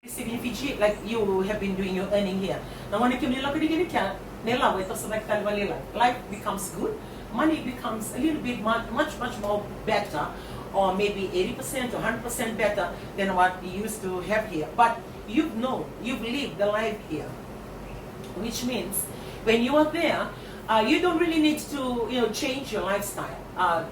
Receiving Fiji, like you have been doing your earning here. Now when you come to life becomes good, money becomes a little bit much more better, or maybe 80% or 100% better than what you used to have here. But you've lived the life here, which means when you are there, you don't really need to change your lifestyle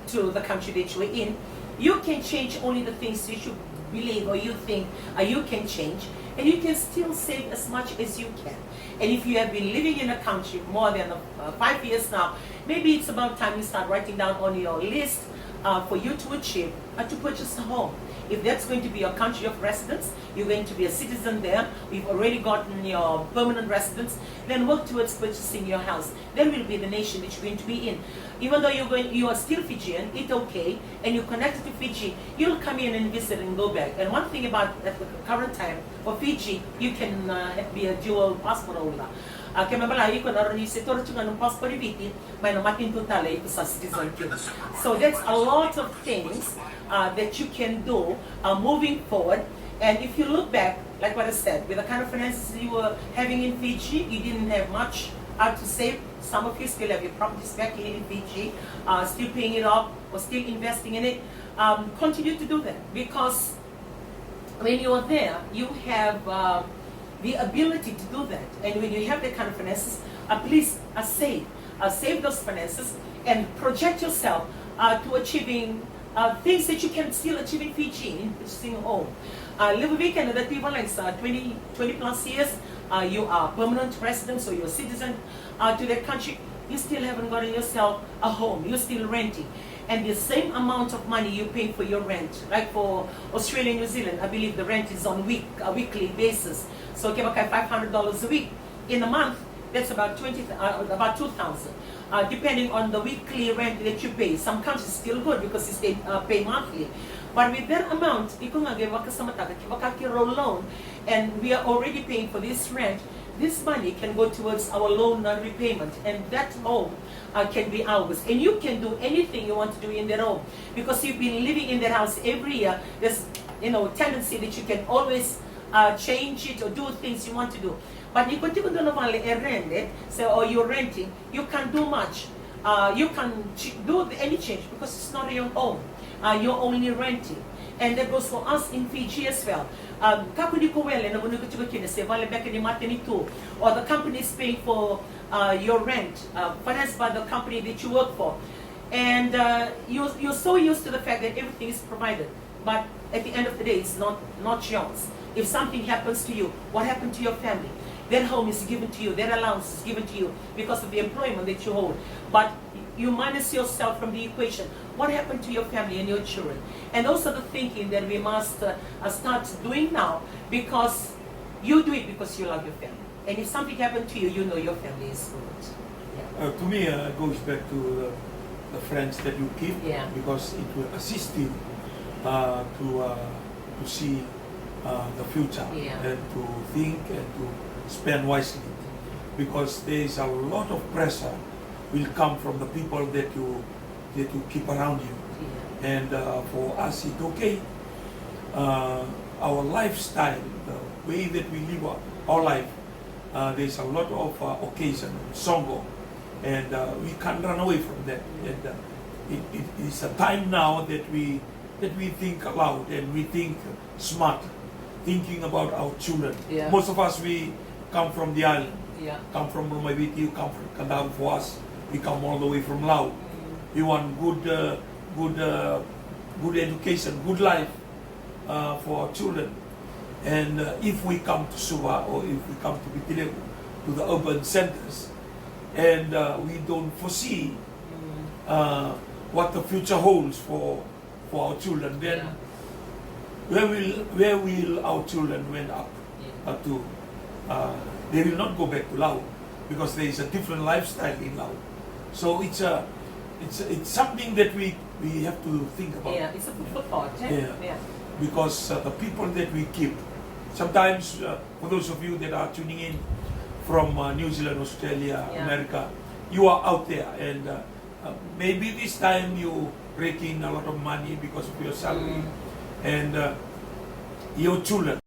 to the country that you are in. You can change only the things you should believe or you think you can change, and you can still save as much as you can. And if you have been living in a country more than 5 years now, maybe it's about time you start writing down on your list for you to achieve to purchase a home. If that's going to be your country of residence, you're going to be a citizen there, you've already gotten your permanent residence, then work towards purchasing your house. Then will be the nation that you're going to be in. Even though you are still Fijian, it's okay, and you're connected to Fiji, you'll come in and visit and go back. And one thing about at the current time, for Fiji, you can be a dual passport holder. Kaya mabalay ko na rin yung setor ng passport ibiti, may namatin tutala ito sa citizen. So that's a lot of things that you can do moving forward. And if you look back, like what I said, with the kind of finances you were having in Fiji, you didn't have much to save. Some of you still have your properties back in Fiji, still paying it off or still investing in it. Continue to do that, because when you are there, you have the ability to do that. And when you have that kind of finances, please save those finances and project yourself to achieving things that you can still achieve in Fiji, in purchasing a home. Live a weekend that people like 20 plus years, you are permanent resident, so you're a citizen to that country, you still haven't gotten yourself a home, you're still renting. And the same amount of money you pay for your rent, like for Australia and New Zealand, I believe the rent is on a weekly basis. So $500 a week. In a month, that's about about 2,000, depending on the weekly rent that you pay. Some countries still good because they pay monthly. But with that amount, loan, and we are already paying for this rent, this money can go towards our loan repayment, and that home can be ours. And you can do anything you want to do in that home, because you've been living in that house every year. There's tendency that you can always change it or do things you want to do. But you continue to normally rent it, or you're renting, you can't do much. You can do any change because it's not your home. You're only renting. And that goes for us in Fiji as well. Or the company is paying for your rent, financed by the company that you work for. And you're so used to the fact that everything is provided. But at the end of the day, it's not yours. If something happens to you, what happened to your family? That home is given to you, that allowance is given to you because of the employment that you hold. But you minus yourself from the equation. What happened to your family and your children? And also the thinking that we must start doing now, because you do it because you love your family. And if something happened to you, you know your family is good. Yeah. To me, it goes back to the friends that you keep, yeah, because it will assist you to see the future, yeah, and to think and to spend wisely, because there is a lot of pressure will come from the people that you keep around you. yeah. And for us, it's okay. Our lifestyle, the way that we live our life, there's a lot of occasion, songo, and we can't run away from that. And it is a time now that we think aloud and we think smart, thinking about our children. Yeah. Most of us, we come from the island, Yeah. come from Rumaviti, you come from Kandang. For us, we come all the way from Laos. We want good education, good life for our children. And if we come to SUVA, or if we come to Bitilegu, to the urban centers, and we don't foresee what the future holds for our children, then Yeah. where will our children went up to? They will not go back to Laos, because there is a different lifestyle in Laos. So it's something that we have to think about. Yeah, it's a food for thought. Yeah. Yeah. Because the people that we keep, sometimes for those of you that are tuning in from New Zealand, Australia, Yeah. America, you are out there, and maybe this time you break in a lot of money because of your salary, and your children